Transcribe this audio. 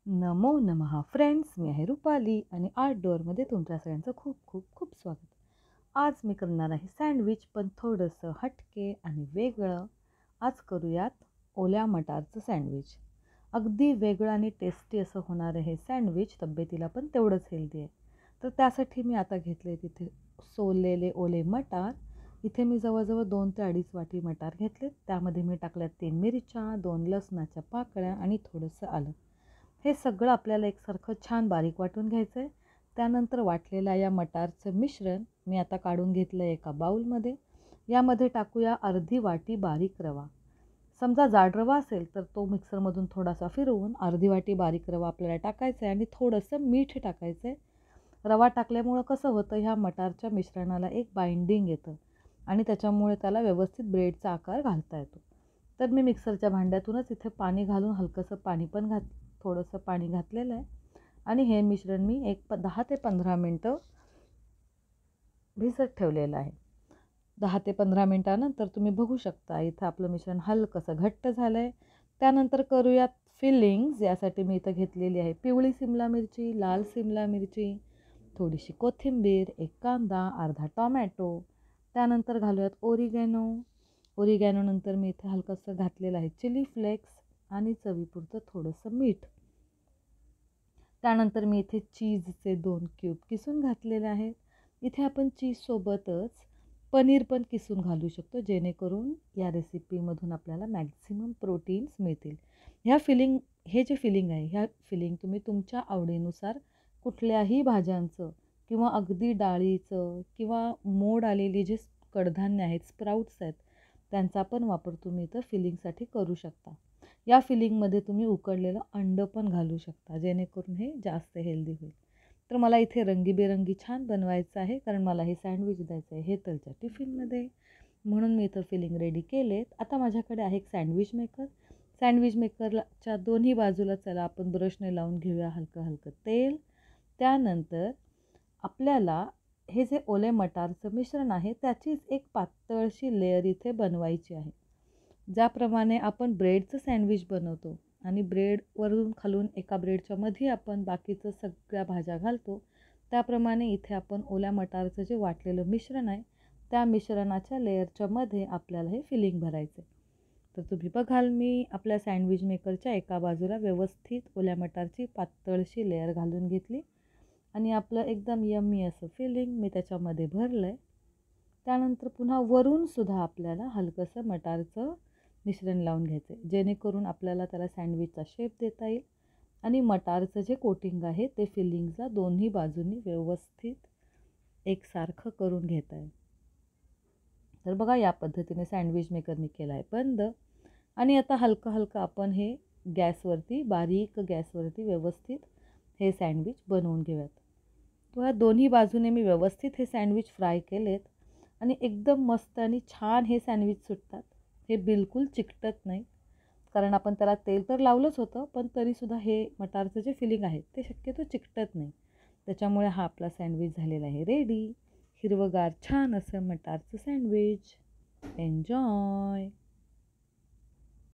नमो नमः फ्रेंड्स, मी आहे रुपाली आणि आर्टडोअरमध्ये तुमच्या सगळ्यांचं खूप खूप खूप स्वागत. आज मी करणार आहे सँडविच, पण थोडंसं हटके आणि वेगळं. आज करूयात ओल्या मटारचं सँडविच. अगदी वेगळं आणि टेस्टी असं होणार आहे सँडविच, तब्येतीला पण तेवढंच हेल्दी आहे. तर त्यासाठी मी आता घेतले तिथे सोललेले ओले मटार. इथे मी जवळजवळ 2 ते 2.5 वाटी मटार घेतले. त्यामध्ये मी टाकल्यात 3 मिरच्या, 2 लसणाच्या पाकळ्या आणि थोडंसं आलं. हे सगळं आपल्याला एकसारखं छान बारीक वाटून घ्यायचं आहे. त्यानंतर वाटलेल्या या मटारचं मिश्रण मी आता काढून घेतलं आहे एका बाउलमध्ये. यामध्ये टाकूया अर्धी वाटी बारीक रवा. समजा जाड रवा असेल तर तो मिक्सरमधून थोडासा फिरवून अर्धी वाटी बारीक रवा आपल्याला टाकायचा आहे आणि थोडंसं मीठ टाकायचं आहे. रवा टाकल्यामुळं कसं होतं, ह्या मटारच्या मिश्रणाला एक बाइंडिंग येतं आणि त्याच्यामुळे त्याला व्यवस्थित ब्रेडचा आकार घालता येतो. तर मी मिक्सरच्या भांड्यातूनच इथे पाणी घालून हलकंसं पाणी पण थोडंसं पाणी घातलेलं आहे आणि हे मिश्रण मी 10 ते 15 मिनटं भिजत ठेवलेलं आहे. 10 ते 15 मिनटानंतर तुम्ही बघू शकता इथं आपलं मिश्रण हलकंसं घट्ट झालं आहे. त्यानंतर करूयात फिलिंग्स. यासाठी मी इथं घेतलेली आहे पिवळी सिमला मिरची, लाल सिमला मिरची, थोडीशी कोथिंबीर, एक कांदा, अर्धा टोमॅटो. त्यानंतर घालूयात ओरिगॅनो. ओरिगॅनोनंतर मी इथे हलकंसं घातलेलं आहे चिली फ्लेक्स आणि चवीपुरतं थोडंसं मीठ. त्यानंतर मी इथे चीजचे 2 क्यूब किसून घातलेले आहेत. इथे आपण चीजसोबतच पनीर पण किसून घालू शकतो, जेणेकरून या रेसिपीमधून आपल्याला मॅक्झिमम प्रोटीन्स मिळतील. हे जे फिलिंग आहे, ह्या फिलिंग तुम्ही तुमच्या आवडीनुसार कुठल्याही भाज्यांचं किंवा अगदी डाळीचं किंवा मोड आलेली जे कडधान्य आहेत, स्प्राउट्स आहेत, त्यांचा पण वापर तुम्ही इथं फिलिंगसाठी करू शकता. या फिलिंगमध्ये तुम्ही उकडलेलं अंडं पण घालू शकता, जेणेकरून हे जास्त हेल्दी होईल. तर मला इथे रंगीबेरंगी छान बनवायचं आहे, कारण मला हे सँडविच द्यायचं आहे हेतलच्या टिफिनमध्ये. म्हणून मी इथं फिलिंग रेडी केलेत. आता माझ्याकडे आहे एक सँडविच मेकर. सँडविच मेकरच्या दोन्ही बाजूला चला आपण ब्रशने लावून घेऊया हलकं हलकं तेल. त्यानंतर आपल्याला हे जे ओले मटारचं मिश्रण आहे, त्याचीच एक पातळशी लेयर इथे बनवायची आहे. ज्याप्रमाणे आपण ब्रेडचं सँडविच बनवतो आणि ब्रेडवरून खालून एका ब्रेडच्या मध्ये आपण बाकीचं सगळ्या भाज्या घालतो, त्याप्रमाणे इथे आपण ओल्या मटारचं जे वाटलेलं मिश्रण आहे, त्या मिश्रणाच्या लेयरच्या मध्ये आपल्याला हे फिलिंग भरायचं आहे. तर तुम्ही बघाल, मी आपल्या सँडविच मेकरच्या एका बाजूला व्यवस्थित ओल्या मटारची पातळशी लेयर घालून घेतली आणि आपलं एकदम यम्मी असं फिलिंग मी त्याच्यामध्ये भरलं आहे. त्यानंतर पुन्हा वरूनसुद्धा आपल्याला हलकंसं मटारचं मिश्रण लावून घ्यायचं आहे, जेणेकरून आपल्याला त्याला सँडविचचा शेप देता येईल आणि मटारचं जे कोटिंग आहे ते फिलिंगला दोन्ही बाजूंनी व्यवस्थित एकसारखं करून घेता येईल. तर बघा, या पद्धतीने सँडविच मेकर मी केला आहे बंद आणि आता हलकं हलकं आपण हे बारीक गॅसवरती व्यवस्थित हे सँडविच बनवून घेऊयात. तर ह्या दोन्ही बाजूने मी व्यवस्थित हे सँडविच फ्राय केलेत आणि एकदम मस्त आणि छान हे सँडविच सुटतात. हे बिलकुल चिकटत नाही, कारण आपण त्याला तेल तर लावलंच होतं, पण तरीसुद्धा हे मटारचं जे फिलिंग आहे ते शक्यतो चिकटत नाही. त्याच्यामुळे हा आपला सँडविच झालेला आहे रेडी. हिरवंगार छान असं मटारचं सँडविच. एन्जॉय.